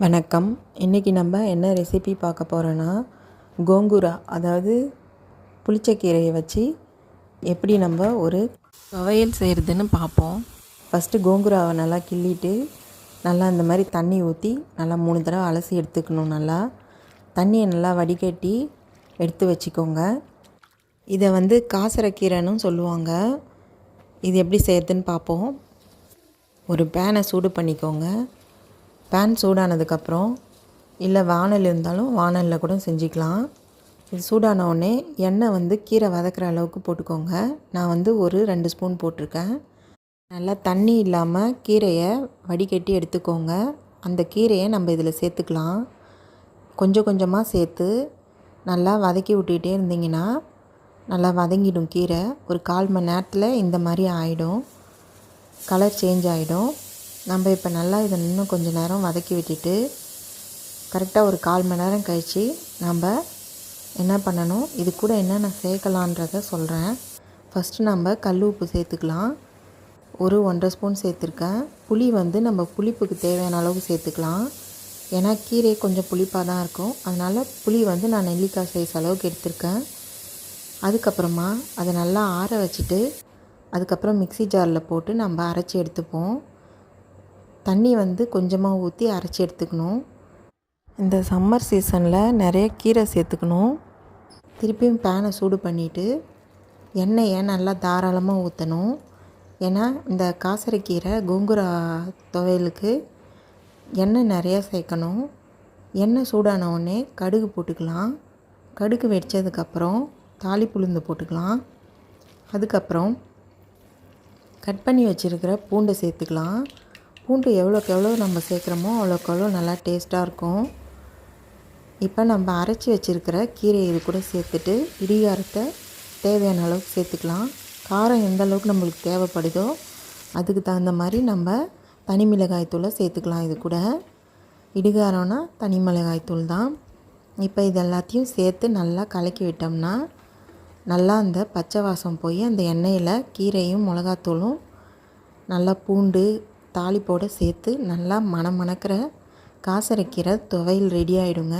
வணக்கம். இன்றைக்கி நம்ம என்ன ரெசிபி பார்க்க போகிறோன்னா, கோங்கூரா அதாவது புளிச்சக்கீரையை வச்சு எப்படி நம்ம ஒரு துவையல் செய்கிறதுன்னு பார்ப்போம். ஃபஸ்ட்டு கோங்கூராவை நல்லா கிள்ளிட்டு நல்லா இந்த மாதிரி தண்ணி ஊற்றி நல்லா 3 தடவை அலசி எடுத்துக்கணும். நல்லா தண்ணியை நல்லா வடிகட்டி எடுத்து வச்சுக்கோங்க. இதை காசரக்கீரைன்னு சொல்லுவாங்க. இது எப்படி செய்கிறதுன்னு பார்ப்போம். ஒரு பேனை சூடு பண்ணிக்கோங்க. பேன் சூடானதுக்கப்புறம் இல்லை வானல் இருந்தாலும் வானலில் கூட செஞ்சுக்கலாம். இது சூடான உடனே எண்ணெய் கீரை வதக்கிற அளவுக்கு போட்டுக்கோங்க. நான் ஒரு 2 ஸ்பூன் போட்டிருக்கேன். நல்லா தண்ணி இல்லாமல் கீரையை வடிகட்டி எடுத்துக்கோங்க. அந்த கீரையை நம்ம இதில் சேர்த்துக்கலாம். கொஞ்சம் கொஞ்சமாக சேர்த்து நல்லா வதக்கி விட்டுக்கிட்டே இருந்தீங்கன்னா நல்லா வதங்கிடும். கீரை ஒரு 1/4 மணி நேரத்தில் இந்த மாதிரி ஆகிடும், கலர் சேஞ்ச் ஆகிடும். நம்ம இப்போ நல்லா இதை இன்னும் கொஞ்சம் நேரம் வதக்கி விட்டுட்டு கரெக்டாக ஒரு 1/4 மணி நேரம் கழித்து நம்ம என்ன பண்ணணும், இது கூட என்னென்ன சேர்க்கலான்றதை சொல்கிறேன். ஃபஸ்ட்டு நம்ம கல் உப்பு சேர்த்துக்கலாம். ஒரு 1.5 ஸ்பூன் சேர்த்துருக்கேன். புளி நம்ம புளிப்புக்கு தேவையான அளவுக்கு சேர்த்துக்கலாம். ஏன்னா கீரை கொஞ்சம் புளிப்பாக தான் இருக்கும். அதனால் புளி நான் நெல்லிக்காய் சைஸ் அளவுக்கு எடுத்திருக்கேன். அதுக்கப்புறமா அதை நல்லா ஆற வச்சுட்டு அதுக்கப்புறம் மிக்ஸி ஜாரில் போட்டு நம்ம அரைச்சி எடுத்துப்போம். தண்ணி கொஞ்சமாக ஊற்றி அரைச்சி எடுத்துக்கணும். இந்த சம்மர் சீசனில் நிறைய கீரை சேர்த்துக்கணும். திருப்பியும் பேனை சூடு பண்ணிவிட்டு எண்ணெயை நல்லா தாராளமாக ஊற்றணும். ஏன்னா இந்த காசரக்கீரை கோங்கூரா துவையலுக்கு எண்ணெய் நிறையா சேர்க்கணும். எண்ணெய் சூடான உடனே கடுகு போட்டுக்கலாம். கடுகு வெடித்ததுக்கப்புறம் தாளிப்பு உளுந்து போட்டுக்கலாம். அதுக்கப்புறம் கட் பண்ணி வச்சுருக்கிற பூண்டை சேர்த்துக்கலாம். பூண்டு எவ்வளோக்கு எவ்வளோ நம்ம சேர்க்குறோமோ அவ்வளோக்கு எவ்வளோ நல்லா டேஸ்ட்டாக இருக்கும். இப்போ நம்ம அரைச்சி வச்சுருக்கிற கீரையை இது கூட சேர்த்துட்டு இடிகாரத்தை தேவையான அளவுக்கு சேர்த்துக்கலாம். காரம் எந்த அளவுக்கு நம்மளுக்கு தேவைப்படுதோ அதுக்கு தகுந்த மாதிரி நம்ம தனி மிளகாய்த்தூளை சேர்த்துக்கலாம். இது கூட இடிகாரம்னா தனி மிளகாய்த்தூள் தான். இப்போ இது எல்லாத்தையும் சேர்த்து நல்லா கலக்கி விட்டோம்னா நல்லா அந்த பச்சை வாசம் போய் அந்த எண்ணெயில் கீரையும் மிளகாத்தூளும் நல்லா பூண்டு தாளிப்போடு சேர்த்து நல்லா மணக்கிற காசரக்கீரை துவையல் ரெடி ஆகிடுங்க.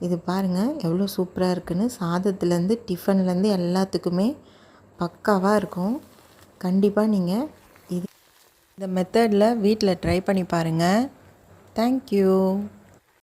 இது பாருங்கள் எவ்வளோ சூப்பராக இருக்குன்னு. சாதத்துலேருந்து டிஃபன்லேருந்து எல்லாத்துக்குமே பக்காவாக இருக்கும். கண்டிப்பாக நீங்கள் இந்த மெத்தடில் வீட்டில் ட்ரை பண்ணி பாருங்கள். தேங்க்யூ.